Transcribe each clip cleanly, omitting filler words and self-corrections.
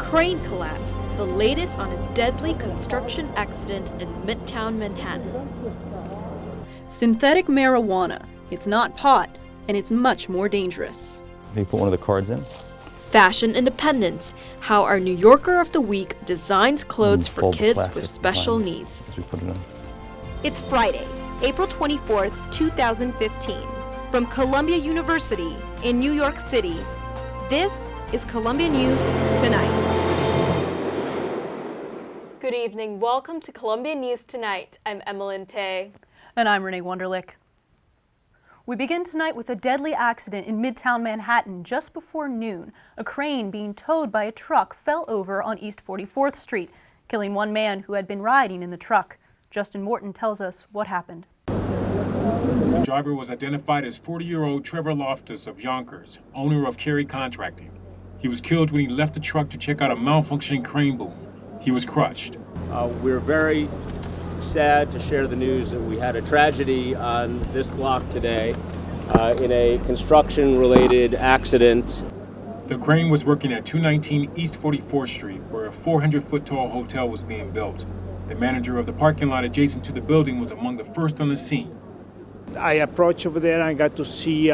crane collapse, the latest on a deadly construction accident in Midtown Manhattan. Synthetic marijuana. It's not pot, and it's much more dangerous. Can you put one of the cards in? Fashion independence, how our New Yorker of the Week designs clothes for kids with special needs. As we put it in. It's Friday, April 24th, 2015. From Columbia University in New York City, this is Columbia News Tonight. Good evening. Welcome to Columbia News Tonight. I'm Emilyn. And I'm Renée Wunderlich. We begin tonight with a deadly accident in Midtown Manhattan just before noon. A crane being towed by a truck fell over on East 44th Street, killing one man who had been riding in the truck. Justin Morton tells us what happened. The driver was identified as 40-year-old Trevor Loftus of Yonkers, owner of Carey Contracting. He was killed when he left the truck to check out a malfunctioning crane boom. He was crushed. We're very sad to share the news that we had a tragedy on this block today in a construction-related accident. The crane was working at 219 East 44th Street, where a 400-foot-tall hotel was being built. The manager of the parking lot adjacent to the building was among the first on the scene. I approached over there and I got to see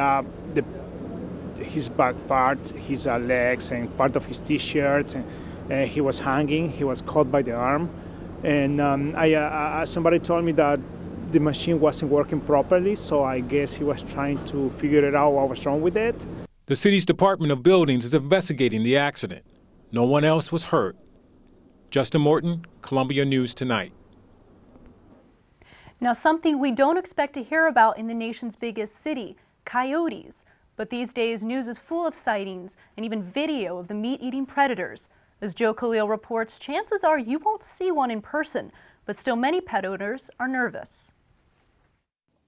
his back part, his legs, and part of his T-shirt. And he was hanging. He was caught by the arm. And somebody told me that the machine wasn't working properly, so I guess he was trying to figure it out what was wrong with it. The city's Department of Buildings is investigating the accident. No one else was hurt. Justin Morton, Columbia News Tonight. Now, something we don't expect to hear about in the nation's biggest city, coyotes. But these days, news is full of sightings and even video of the meat-eating predators. As Joe Khalil reports, chances are you won't see one in person, but still many pet owners are nervous.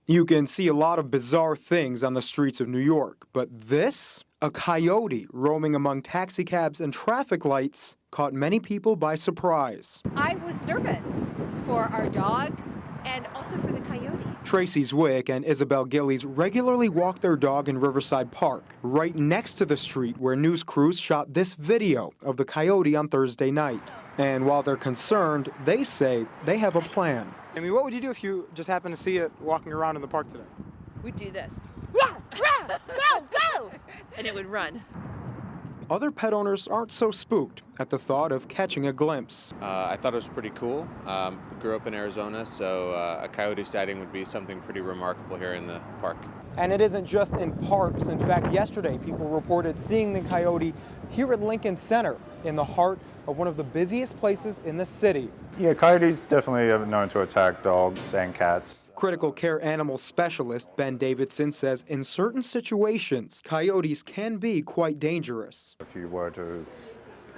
You can see a lot of bizarre things on the streets of New York, but this? A coyote roaming among taxicabs and traffic lights caught many people by surprise. I was nervous for our dogs and also for the coyote. Tracy Zwick and Isabel Gillies regularly walk their dog in Riverside Park, right next to the street where news crews shot this video of the coyote on Thursday night. And while they're concerned, they say they have a plan. I mean, what would you do if you just happened to see it walking around in the park today? We'd do this. Rah, rah, go, go! And it would run. Other pet owners aren't so spooked at the thought of catching a glimpse. I thought it was pretty cool. Grew up in Arizona, so a coyote sighting would be something pretty remarkable here in the park. And it isn't just in parks. In fact, yesterday, people reported seeing the coyote here at Lincoln Center, in the heart of one of the busiest places in the city. Yeah, coyotes definitely are known to attack dogs and cats. Critical care animal specialist Ben Davidson says in certain situations, coyotes can be quite dangerous. If you were to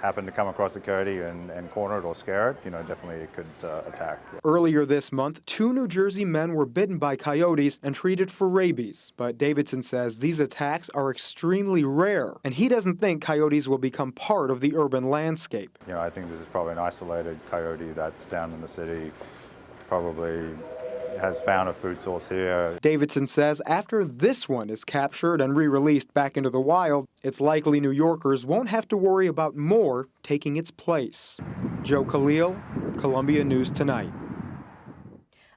happen to come across a coyote and corner it or scare it, definitely it could attack. Earlier this month, 2 New Jersey men were bitten by coyotes and treated for rabies. But Davidson says these attacks are extremely rare, and he doesn't think coyotes will become part of the urban landscape. I think this is probably an isolated coyote that's down in the city, probably has found a food source here. Davidson says after this one is captured and re-released back into the wild, it's likely New Yorkers won't have to worry about more taking its place. Joe Khalil, Columbia News Tonight.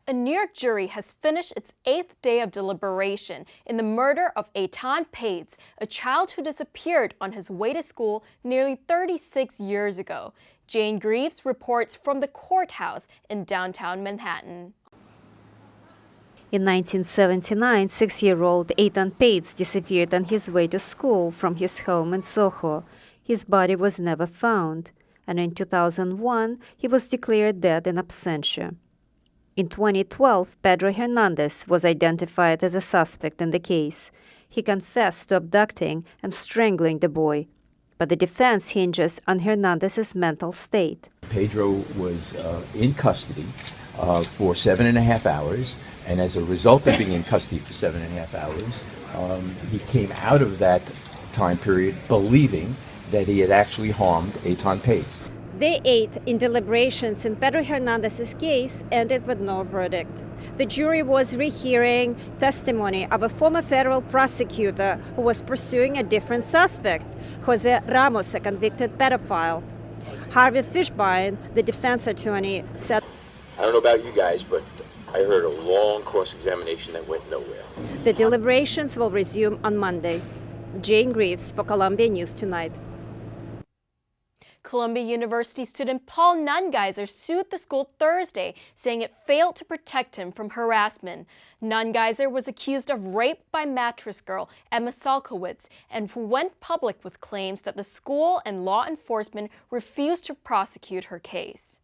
A New York jury has finished its 8th day of deliberation in the murder of Eitan Pates, a child who disappeared on his way to school nearly 36 years ago. Jane Greaves reports from the courthouse in downtown Manhattan. In 1979, 6-year-old Eitan Pates disappeared on his way to school from his home in Soho. His body was never found, and in 2001, he was declared dead in absentia. In 2012, Pedro Hernandez was identified as a suspect in the case. He confessed to abducting and strangling the boy, but the defense hinges on Hernandez's mental state. Pedro was in custody for 7.5 hours. And as a result of being in custody for 7.5 hours, he came out of that time period believing that he had actually harmed Eitan Pates. Day 8 in deliberations in Pedro Hernandez's case ended with no verdict. The jury was rehearing testimony of a former federal prosecutor who was pursuing a different suspect, Jose Ramos, a convicted pedophile. Harvey Fishbein, the defense attorney, said, I don't know about you guys, but I heard a long cross-examination that went nowhere. the deliberations will resume on Monday. Jane Greaves for Columbia News Tonight. Columbia University student Paul Nungeiser sued the school Thursday, saying it failed to protect him from harassment. Nungeiser was accused of rape by mattress girl Emma Salkowitz, and who went public with claims that the school and law enforcement refused to prosecute her case.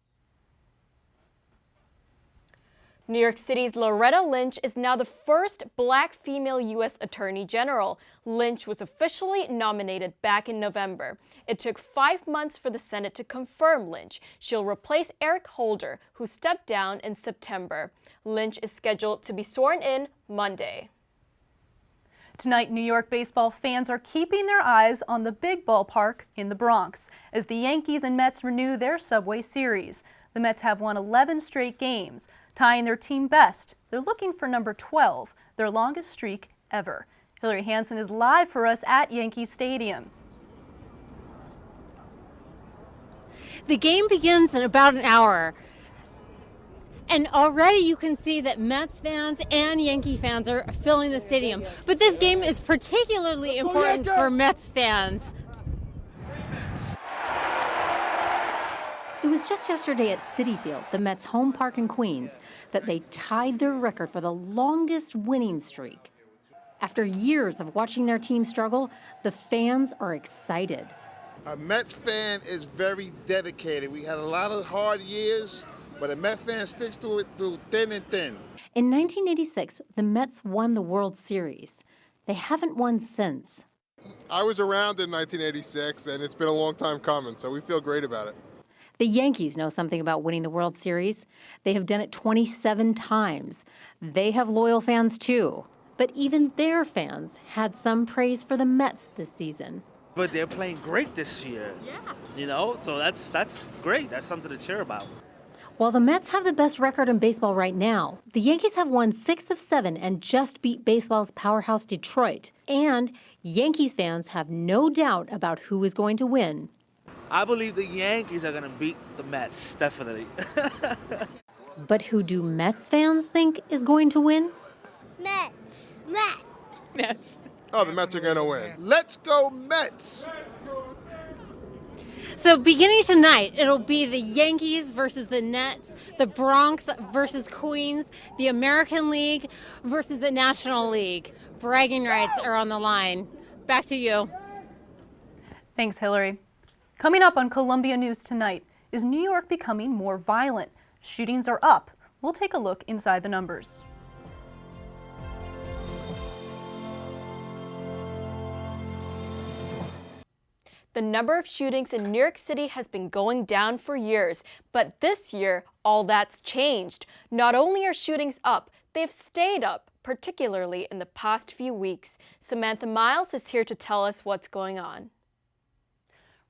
New York City's Loretta Lynch is now the first black female U.S. Attorney General. Lynch was officially nominated back in November. It took 5 months for the Senate to confirm Lynch. She'll replace Eric Holder, who stepped down in September. Lynch is scheduled to be sworn in Monday. Tonight, New York baseball fans are keeping their eyes on the big ballpark in the Bronx as the Yankees and Mets renew their Subway Series. The Mets have won 11 straight games, tying their team best. They're looking for number 12, their longest streak ever. Hillary Hansen is live for us at Yankee Stadium. The game begins in about an hour. And already you can see that Mets fans and Yankee fans are filling the stadium. But this game is particularly important for Mets fans. It was just yesterday at Citi Field, the Mets' home park in Queens, that they tied their record for the longest winning streak. After years of watching their team struggle, the fans are excited. A Mets fan is very dedicated. We had a lot of hard years, but a Mets fan sticks to it through thin and thin. In 1986, the Mets won the World Series. They haven't won since. I was around in 1986, and it's been a long time coming, so we feel great about it. The Yankees know something about winning the World Series. They have done it 27 times. They have loyal fans too. But even their fans had some praise for the Mets this season. But they're playing great this year. Yeah. So that's great. That's something to cheer about. While the Mets have the best record in baseball right now, the Yankees have won 6 of 7 and just beat baseball's powerhouse Detroit. And Yankees fans have no doubt about who is going to win. I believe the Yankees are going to beat the Mets, definitely. But who do Mets fans think is going to win? Mets. Mets. Oh, the Mets are going to win. Let's go Mets. So beginning tonight, it'll be the Yankees versus the Nets, the Bronx versus Queens, the American League versus the National League. Bragging rights are on the line. Back to you. Thanks, Hillary. Coming up on Columbia News Tonight, is New York becoming more violent? Shootings are up. We'll take a look inside the numbers. The number of shootings in New York City has been going down for years, but this year, all that's changed. Not only are shootings up, they've stayed up, particularly in the past few weeks. Samantha Miles is here to tell us what's going on.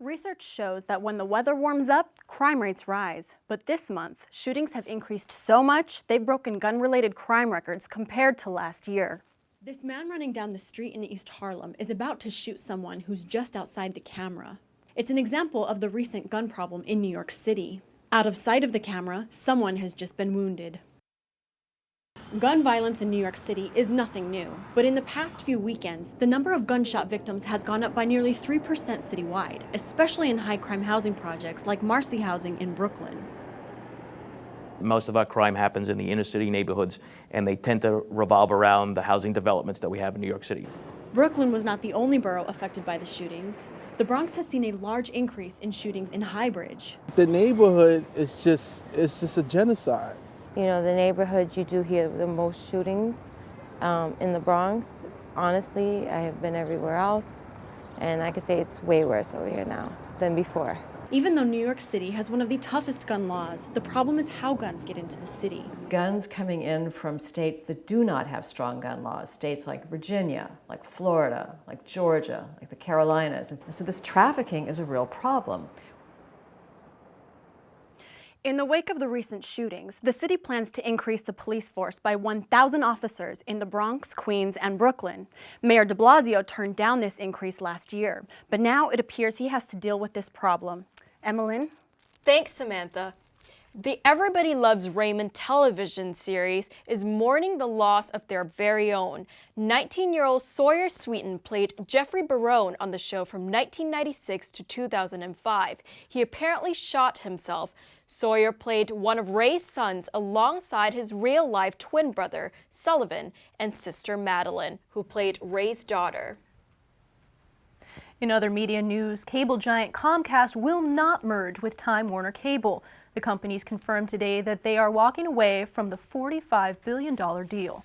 Research shows that when the weather warms up, crime rates rise. But this month, shootings have increased so much, they've broken gun-related crime records compared to last year. This man running down the street in East Harlem is about to shoot someone who's just outside the camera. It's an example of the recent gun problem in New York City. Out of sight of the camera, someone has just been wounded. Gun violence in New York City is nothing new, but in the past few weekends, the number of gunshot victims has gone up by nearly 3% citywide, especially in high-crime housing projects like Marcy Housing in Brooklyn. Most of our crime happens in the inner city neighborhoods, and they tend to revolve around the housing developments that we have in New York City. Brooklyn was not the only borough affected by the shootings. The Bronx has seen a large increase in shootings in Highbridge. The neighborhood is just a genocide. You know, the neighborhood you do hear the most shootings in the Bronx. Honestly, I have been everywhere else, and I can say it's way worse over here now than before. Even though New York City has one of the toughest gun laws, the problem is how guns get into the city. Guns coming in from states that do not have strong gun laws, states like Virginia, like Florida, like Georgia, like the Carolinas. And so this trafficking is a real problem. In the wake of the recent shootings, the city plans to increase the police force by 1,000 officers in the Bronx, Queens, and Brooklyn. Mayor de Blasio turned down this increase last year, but now it appears he has to deal with this problem. Emilyn. Thanks, Samantha. The Everybody Loves Raymond television series is mourning the loss of their very own. 19-year-old Sawyer Sweeten played Jeffrey Barone on the show from 1996 to 2005. He apparently shot himself. Sawyer played one of Ray's sons alongside his real-life twin brother, Sullivan, and sister Madeline, who played Ray's daughter. In other media news, cable giant Comcast will not merge with Time Warner Cable. The companies confirmed today that they are walking away from the $45 billion deal.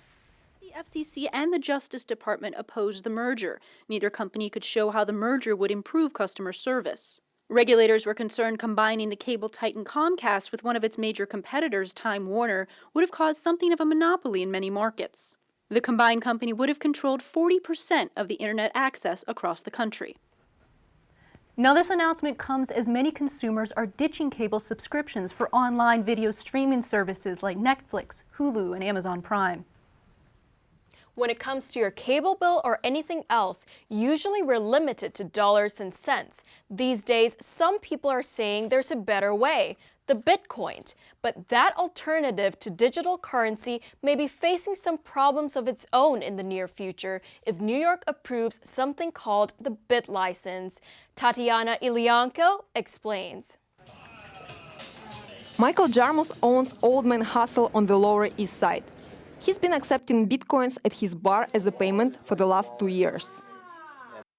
The FCC and the Justice Department opposed the merger. Neither company could show how the merger would improve customer service. Regulators were concerned combining the cable titan Comcast with one of its major competitors, Time Warner, would have caused something of a monopoly in many markets. The combined company would have controlled 40% of the internet access across the country. Now, this announcement comes as many consumers are ditching cable subscriptions for online video streaming services like Netflix, Hulu, and Amazon Prime. When it comes to your cable bill or anything else, usually we're limited to dollars and cents. These days, some people are saying there's a better way, the Bitcoin. But that alternative to digital currency may be facing some problems of its own in the near future if New York approves something called the Bit License. Tatiana Ilianko explains. Michael Jarmus owns Old Man Hustle on the Lower East Side. He's been accepting bitcoins at his bar as a payment for the last 2 years.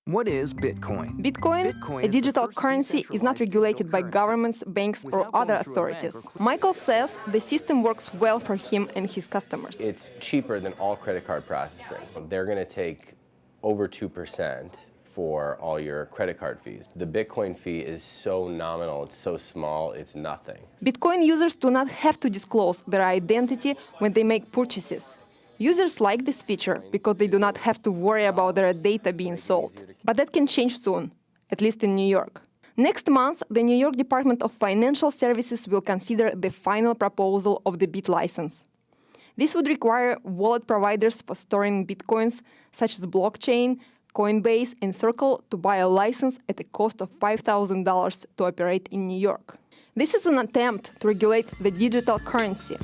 What is Bitcoin? Bitcoin, a digital currency, is not regulated by governments, banks, or other authorities. Michael says the system works well for him and his customers. It's cheaper than all credit card processing. They're going to take over 2% for all your credit card fees. The Bitcoin fee is so nominal, it's so small, it's nothing. Bitcoin users do not have to disclose their identity when they make purchases. Users like this feature because they do not have to worry about their data being sold. But that can change soon, at least in New York. Next month, the New York Department of Financial Services will consider the final proposal of the Bit License. This would require wallet providers for storing Bitcoins, such as Blockchain, Coinbase, and Circle, to buy a license at a cost of $5,000 to operate in New York. This is an attempt to regulate the digital currency.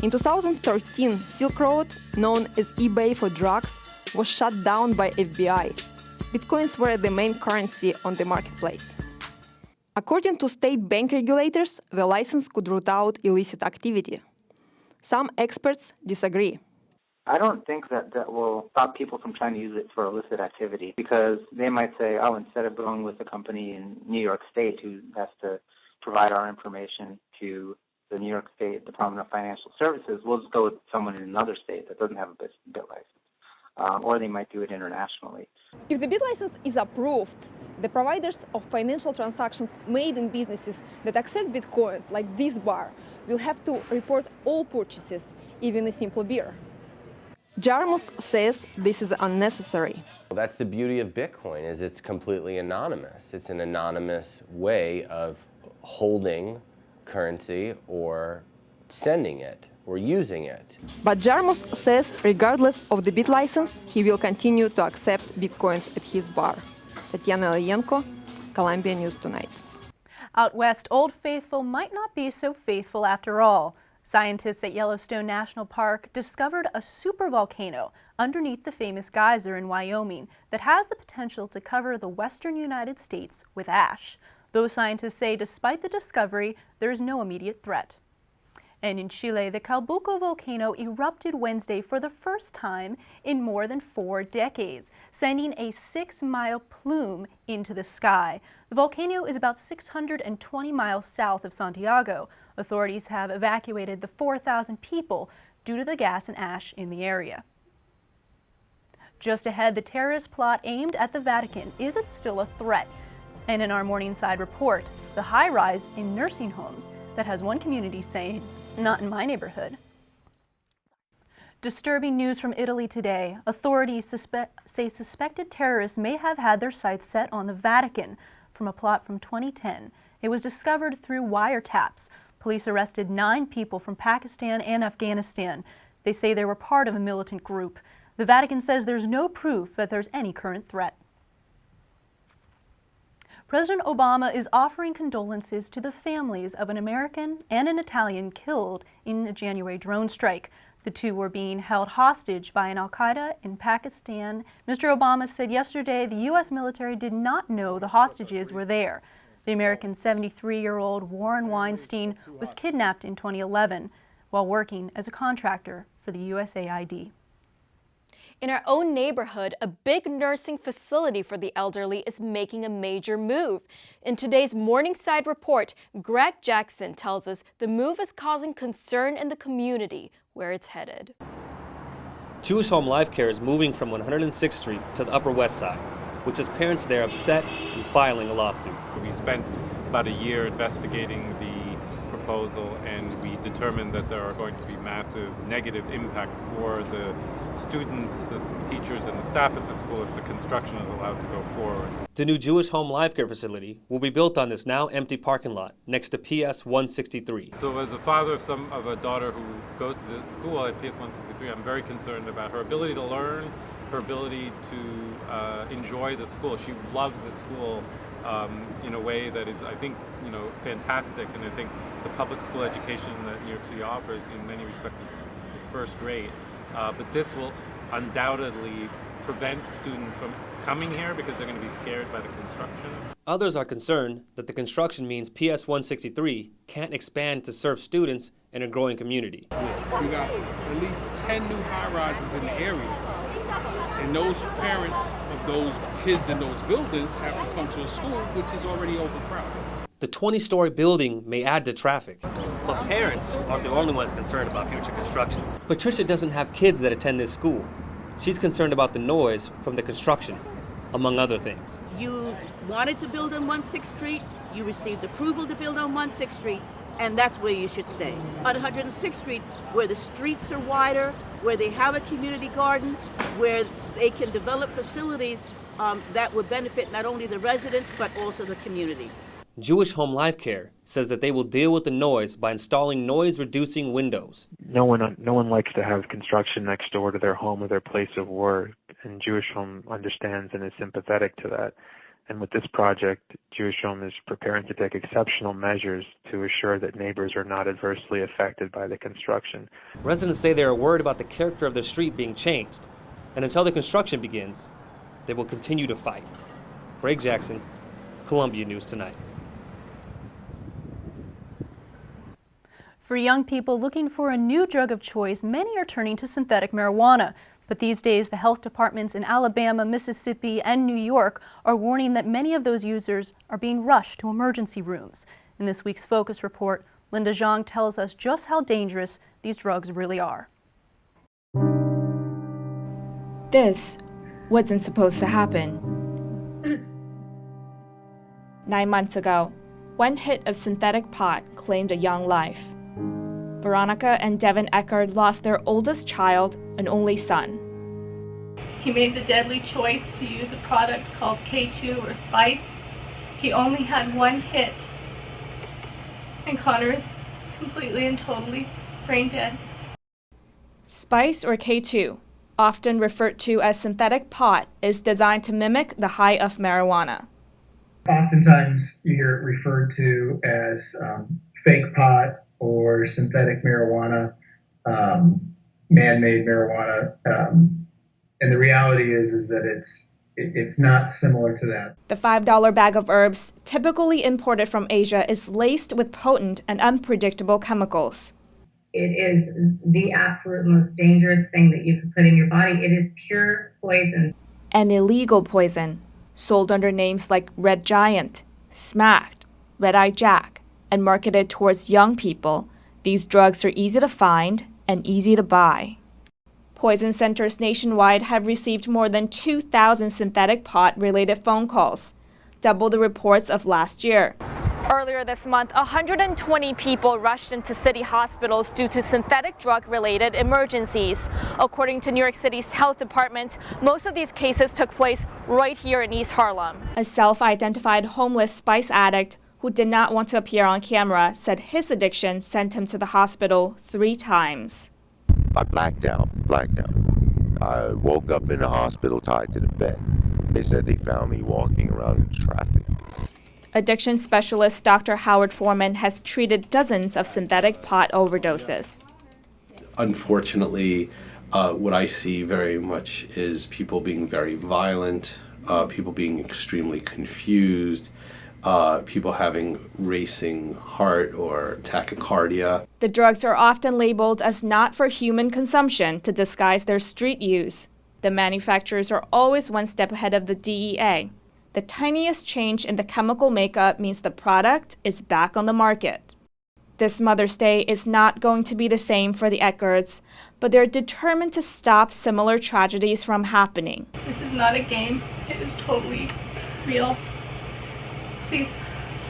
In 2013, Silk Road, known as eBay for drugs, was shut down by FBI. Bitcoins were the main currency on the marketplace. According to state bank regulators, the license could root out illicit activity. Some experts disagree. I don't think that will stop people from trying to use it for illicit activity, because they might say, oh, instead of going with a company in New York State who has to provide our information to the New York State Department of Financial Services, we'll just go with someone in another state that doesn't have a bit license. Or they might do it internationally. If the Bit License is approved, the providers of financial transactions made in businesses that accept Bitcoins, like this bar, will have to report all purchases, even a simple beer. Jarmus says this is unnecessary. Well, that's the beauty of Bitcoin, is it's completely anonymous. It's an anonymous way of holding currency or sending it or using it. But Jarmus says regardless of the Bit License, he will continue to accept Bitcoins at his bar. Tatiana Ilianko, Columbia News Tonight. Out west, Old Faithful might not be so faithful after all. Scientists at Yellowstone National Park discovered a supervolcano underneath the famous geyser in Wyoming that has the potential to cover the western United States with ash. Those scientists say despite the discovery, there is no immediate threat. And in Chile, the Calbuco volcano erupted Wednesday for the first time in more than 4 decades, sending a 6-mile plume into the sky. The volcano is about 620 miles south of Santiago. Authorities have evacuated the 4,000 people due to the gas and ash in the area. Just ahead, the terrorist plot aimed at the Vatican. Is it still a threat? And in our Morningside report, the high rise in nursing homes that has one community saying, "Not in my neighborhood." Disturbing news from Italy today. Authorities say suspected terrorists may have had their sights set on the Vatican from a plot from 2010. It was discovered through wiretaps. Police arrested 9 people from Pakistan and Afghanistan. They say they were part of a militant group. The Vatican says there's no proof that there's any current threat. President Obama is offering condolences to the families of an American and an Italian killed in a January drone strike. The two were being held hostage by an al-Qaeda in Pakistan. Mr. Obama said yesterday the U.S. military did not know the hostages were there. The American 73-year-old Warren Weinstein was kidnapped in 2011 while working as a contractor for the USAID. In our own neighborhood, a big nursing facility for the elderly is making a major move. In today's Morningside report, Greg Jackson tells us the move is causing concern in the community where it's headed. Jewish Home Life Care is moving from 106th Street to the Upper West Side, which has parents there upset and filing a lawsuit. We spent about a year investigating the proposal, and we determined that there are going to be massive negative impacts for the students, the teachers, and the staff at the school if the construction is allowed to go forward. The new Jewish Home Life Care facility will be built on this now empty parking lot next to PS 163. So as a father of a daughter who goes to the school at PS 163, I'm very concerned about her ability to learn, her ability to enjoy the school. She loves the school in a way that is, I think, fantastic, and I think the public school education that New York City offers in many respects is first rate. But this will undoubtedly prevent students from coming here because they're going to be scared by the construction. Others are concerned that the construction means PS 163 can't expand to serve students in a growing community. We got at least 10 new high-rises in the area, and those parents of those kids in those buildings have to come to a school which is already overcrowded. The 20-story building may add to traffic. But parents aren't the only ones concerned about future construction. Patricia doesn't have kids that attend this school. She's concerned about the noise from the construction, among other things. You wanted to build on 1/6th Street, you received approval to build on 1/6th Street, and that's where you should stay. On 106th Street, where the streets are wider, where they have a community garden, where they can develop facilities that would benefit not only the residents, but also the community. Jewish Home Life Care says that they will deal with the noise by installing noise-reducing windows. No one likes to have construction next door to their home or their place of work, and Jewish Home understands and is sympathetic to that. And with this project, Jewish Home is preparing to take exceptional measures to assure that neighbors are not adversely affected by the construction. Residents say they are worried about the character of their street being changed, and until the construction begins, they will continue to fight. Greg Jackson, Columbia News Tonight. For young people looking for a new drug of choice, many are turning to synthetic marijuana. But these days, the health departments in Alabama, Mississippi, and New York are warning that many of those users are being rushed to emergency rooms. In this week's Focus Report, Linda Zhang tells us just how dangerous these drugs really are. This wasn't supposed to happen. 9 months ago, one hit of synthetic pot claimed a young life. Veronica and Devin Eckerd lost their oldest child, an only son. He made the deadly choice to use a product called K2 or Spice. He only had one hit, and Connor is completely and totally brain dead. Spice or K2, often referred to as synthetic pot, is designed to mimic the high of marijuana. Oftentimes you hear it referred to as fake pot or synthetic marijuana, man-made marijuana, and the reality is that it's not similar to that. The $5 bag of herbs, typically imported from Asia, is laced with potent and unpredictable chemicals. It is the absolute most dangerous thing that you can put in your body. It is pure poison. An illegal poison, sold under names like Red Giant, Smacked, Red Eye Jack, and marketed towards young people. These drugs are easy to find and easy to buy. Poison centers nationwide have received more than 2,000 synthetic pot-related phone calls, double the reports of last year. Earlier this month, 120 people rushed into city hospitals due to synthetic drug-related emergencies. According to New York City's health department, most of these cases took place right here in East Harlem. A self-identified homeless spice addict who did not want to appear on camera said his addiction sent him to the hospital 3 times. I blacked out. I woke up in the hospital tied to the bed. They said they found me walking around in traffic. Addiction specialist Dr. Howard Foreman has treated dozens of synthetic pot overdoses. Unfortunately, what I see very much is people being very violent, people being extremely confused, people having racing heart or tachycardia. The drugs are often labeled as not for human consumption to disguise their street use. The manufacturers are always one step ahead of the DEA. The tiniest change in the chemical makeup means the product is back on the market. This Mother's Day is not going to be the same for the Eckarts, but they're determined to stop similar tragedies from happening. This is not a game. It is totally real. Please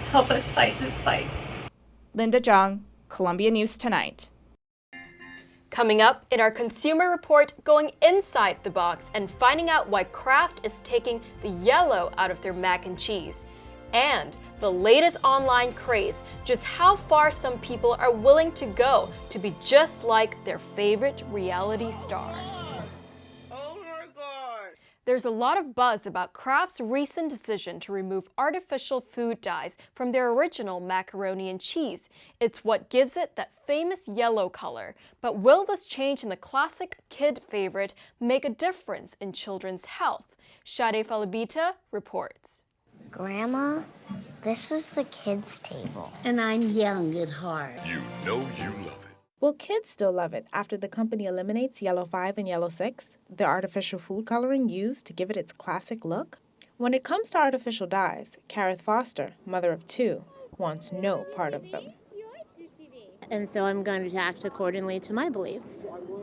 help us fight this fight. Linda Zhang, Columbia News Tonight. Coming up in our consumer report, going inside the box and finding out why Kraft is taking the yellow out of their mac and cheese. And the latest online craze, just how far some people are willing to go to be just like their favorite reality star. There's a lot of buzz about Kraft's recent decision to remove artificial food dyes from their original macaroni and cheese. It's what gives it that famous yellow color. But will this change in the classic kid favorite make a difference in children's health? Shade Falabita reports. Grandma, this is the kids' table. And I'm young at heart. You know you love it. Will kids still love it after the company eliminates Yellow 5 and Yellow 6, the artificial food coloring used to give it its classic look? When it comes to artificial dyes, Kareth Foster, mother of 2, wants no part of them. And so I'm going to act accordingly to my beliefs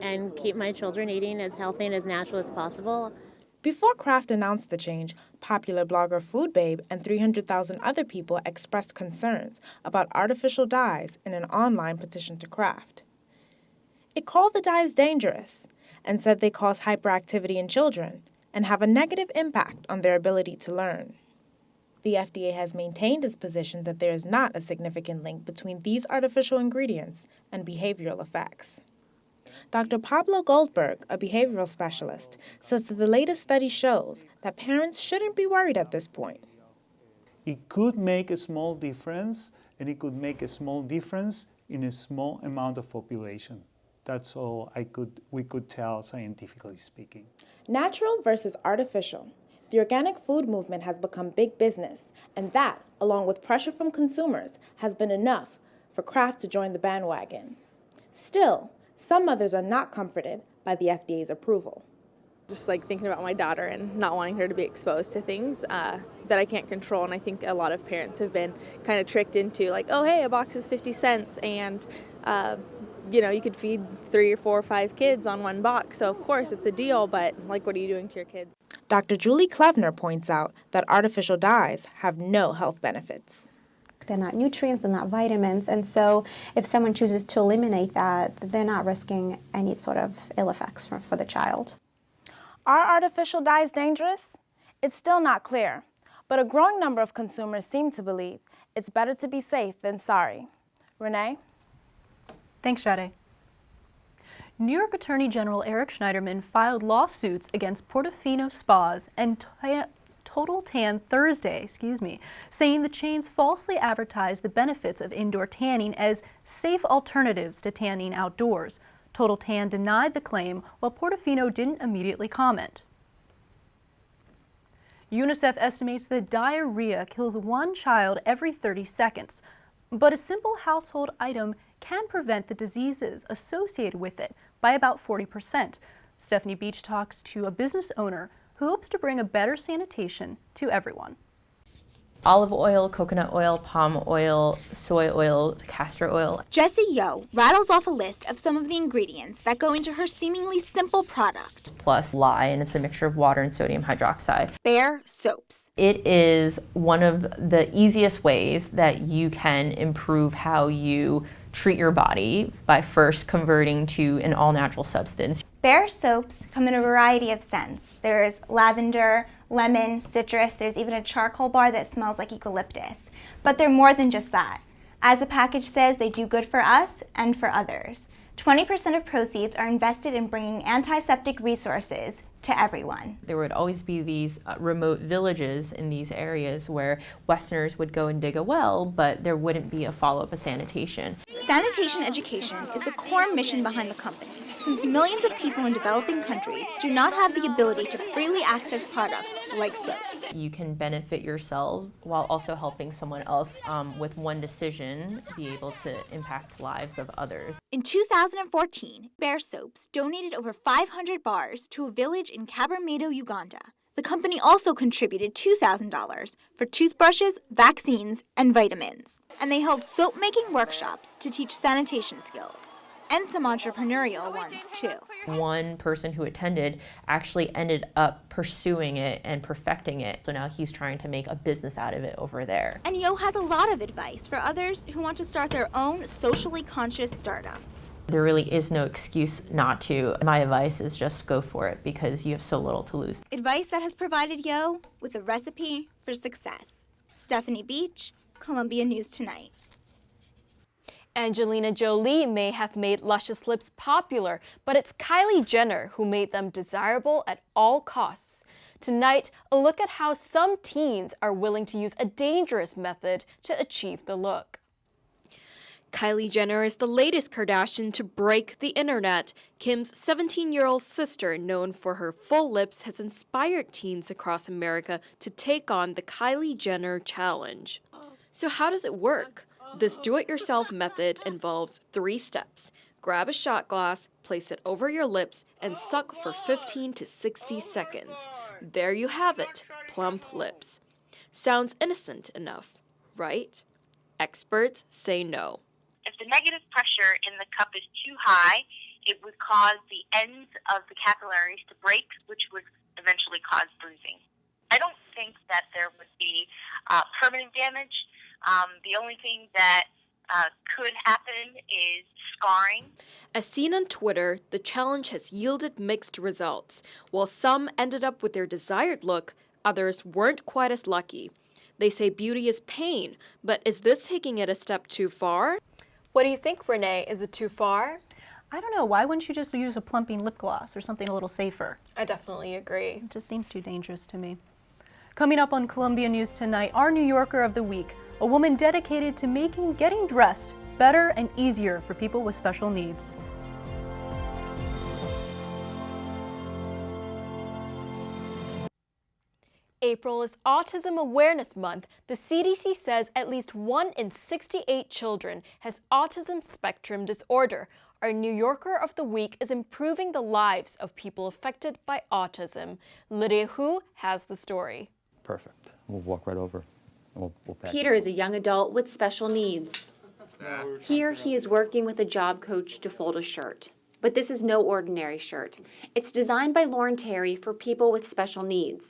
and keep my children eating as healthy and as natural as possible. Before Kraft announced the change, popular blogger Food Babe and 300,000 other people expressed concerns about artificial dyes in an online petition to Kraft. It called the dyes dangerous and said they cause hyperactivity in children and have a negative impact on their ability to learn. The FDA has maintained its position that there is not a significant link between these artificial ingredients and behavioral effects. Dr. Pablo Goldberg, a behavioral specialist, says that the latest study shows that parents shouldn't be worried at this point. It could make a small difference, and it could make a small difference in a small amount of population. That's all we could tell, scientifically speaking. Natural versus artificial. The organic food movement has become big business, and that, along with pressure from consumers, has been enough for Kraft to join the bandwagon. Still, some mothers are not comforted by the FDA's approval. Just like thinking about my daughter and not wanting her to be exposed to things that I can't control. And I think a lot of parents have been kind of tricked into like, oh, hey, a box is 50 cents and, you could feed 3 or 4 or 5 kids on one box. So, of course, it's a deal, but like, what are you doing to your kids? Dr. Julie Klevner points out that artificial dyes have no health benefits. They're not nutrients, they're not vitamins, and so if someone chooses to eliminate that, they're not risking any sort of ill effects for the child. Are artificial dyes dangerous? It's still not clear, but a growing number of consumers seem to believe it's better to be safe than sorry. Renee? Thanks, Shade. New York Attorney General Eric Schneiderman filed lawsuits against Portofino Spas and Total Tan Thursday, saying the chains falsely advertised the benefits of indoor tanning as safe alternatives to tanning outdoors. Total Tan denied the claim, while Portofino didn't immediately comment. UNICEF estimates that diarrhea kills 1 child every 30 seconds, but a simple household item can prevent the diseases associated with it by about 40%. Stephanie Beach talks to a business owner who hopes to bring a better sanitation to everyone. Olive oil, coconut oil, palm oil, soy oil, castor oil. Jessie Yo rattles off a list of some of the ingredients that go into her seemingly simple product. Plus lye, and it's a mixture of water and sodium hydroxide. Bare soaps. It is one of the easiest ways that you can improve how you treat your body by first converting to an all-natural substance. Bare soaps come in a variety of scents. There's lavender, lemon, citrus, there's even a charcoal bar that smells like eucalyptus. But they're more than just that. As the package says, they do good for us and for others. 20% of proceeds are invested in bringing antiseptic resources to everyone. There would always be these remote villages in these areas where Westerners would go and dig a well, but there wouldn't be a follow-up of sanitation. Sanitation education is the core mission behind the company, since millions of people in developing countries do not have the ability to freely access products like soap. You can benefit yourself while also helping someone else with one decision be able to impact the lives of others. In 2014, Bear Soaps donated over 500 bars to a village in Kabarmedo, Uganda. The company also contributed $2,000 for toothbrushes, vaccines, and vitamins. And they held soap-making workshops to teach sanitation skills. And some entrepreneurial ones, too. One person who attended actually ended up pursuing it and perfecting it. So now he's trying to make a business out of it over there. And Yo has a lot of advice for others who want to start their own socially conscious startups. There really is no excuse not to. My advice is just go for it because you have so little to lose. Advice that has provided Yo with a recipe for success. Stephanie Beach, Columbia News Tonight. Angelina Jolie may have made luscious lips popular, but it's Kylie Jenner who made them desirable at all costs. Tonight, a look at how some teens are willing to use a dangerous method to achieve the look. Kylie Jenner is the latest Kardashian to break the internet. Kim's 17-year-old sister, known for her full lips, has inspired teens across America to take on the Kylie Jenner challenge. So how does it work? This do-it-yourself method involves 3 steps. Grab a shot glass, place it over your lips, and suck for 15 to 60 seconds. There you have it, plump lips. Sounds innocent enough, right? Experts say no. If the negative pressure in the cup is too high, it would cause the ends of the capillaries to break, which would eventually cause bruising. I don't think that there would be permanent damage. The only thing that could happen is scarring. As seen on Twitter, the challenge has yielded mixed results. While some ended up with their desired look, others weren't quite as lucky. They say beauty is pain, but is this taking it a step too far? What do you think, Renee? Is it too far? I don't know. Why wouldn't you just use a plumping lip gloss or something a little safer? I definitely agree. It just seems too dangerous to me. Coming up on Columbia News Tonight, our New Yorker of the Week, a woman dedicated to making getting dressed better and easier for people with special needs. April is Autism Awareness Month. The CDC says at least 1 in 68 children has autism spectrum disorder. Our New Yorker of the Week is improving the lives of people affected by autism. Lydia Hu has the story. Perfect. We'll walk right over. We'll Peter is a young adult with special needs. Here he is working with a job coach to fold a shirt. But this is no ordinary shirt. It's designed by Lauren Terry for people with special needs.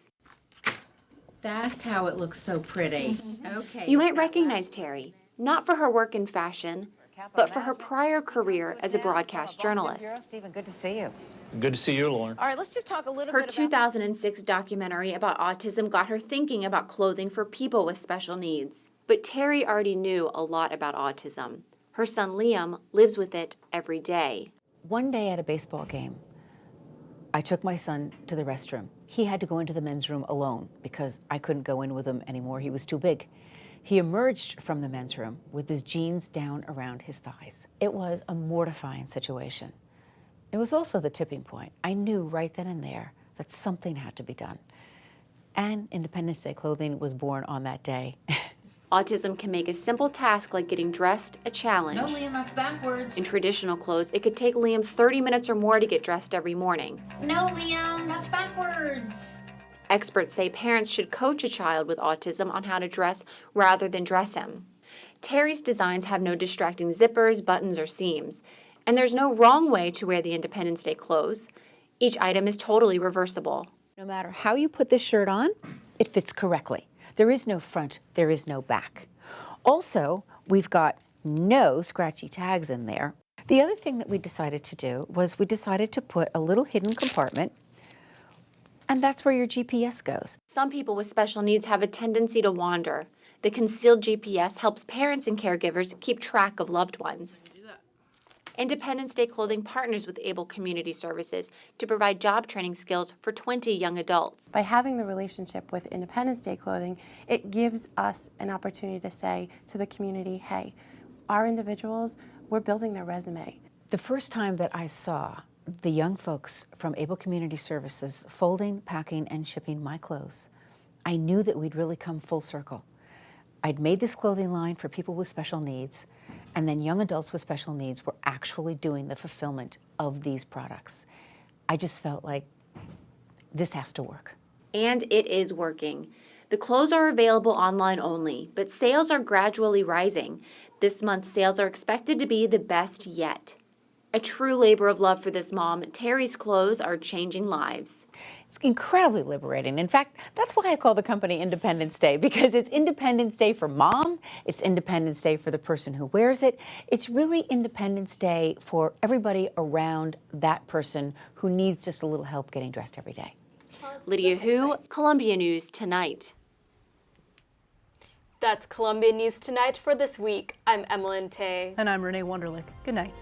That's how it looks so pretty. Okay. You might recognize Terry, not for her work in fashion, but for her prior career as a broadcast journalist. Stephen, good to see you. Good to see you, Lauren. All right, let's just talk a little Her bit 2006 documentary about autism got her thinking about clothing for people with special needs. But Terry already knew a lot about autism. Her son Liam lives with it every day. One day at a baseball game, I took my son to the restroom. He had to go into the men's room alone because I couldn't go in with him anymore. He was too big. He emerged from the men's room with his jeans down around his thighs. It was a mortifying situation. It was also the tipping point. I knew right then and there that something had to be done. And Independence Day clothing was born on that day. Autism can make a simple task like getting dressed a challenge. No, Liam, that's backwards. In traditional clothes, it could take Liam 30 minutes or more to get dressed every morning. No, Liam, that's backwards. Experts say parents should coach a child with autism on how to dress rather than dress him. Terry's designs have no distracting zippers, buttons, or seams. And there's no wrong way to wear the Independence Day clothes. Each item is totally reversible. No matter how you put this shirt on, it fits correctly. There is no front, there is no back. Also, we've got no scratchy tags in there. The other thing that we decided to do was we decided to put a little hidden compartment, and that's where your GPS goes. Some people with special needs have a tendency to wander. The concealed GPS helps parents and caregivers keep track of loved ones. Independence Day Clothing partners with Able Community Services to provide job training skills for 20 young adults. By having the relationship with Independence Day Clothing, it gives us an opportunity to say to the community, hey, our individuals, we're building their resume. The first time that I saw the young folks from Able Community Services folding, packing, and shipping my clothes, I knew that we'd really come full circle. I'd made this clothing line for people with special needs, and then young adults with special needs were actually doing the fulfillment of these products. I just felt like this has to work. And it is working. The clothes are available online only, but sales are gradually rising. This month, sales are expected to be the best yet. A true labor of love for this mom, Terry's clothes are changing lives. It's incredibly liberating. In fact, that's why I call the company Independence Day, because it's Independence Day for mom, it's Independence Day for the person who wears it. It's really Independence Day for everybody around that person who needs just a little help getting dressed every day. Lydia Hu, Columbia News Tonight. That's Columbia News Tonight for this week. I'm Emilyn Tay. And I'm Renée Wunderlich. Good night.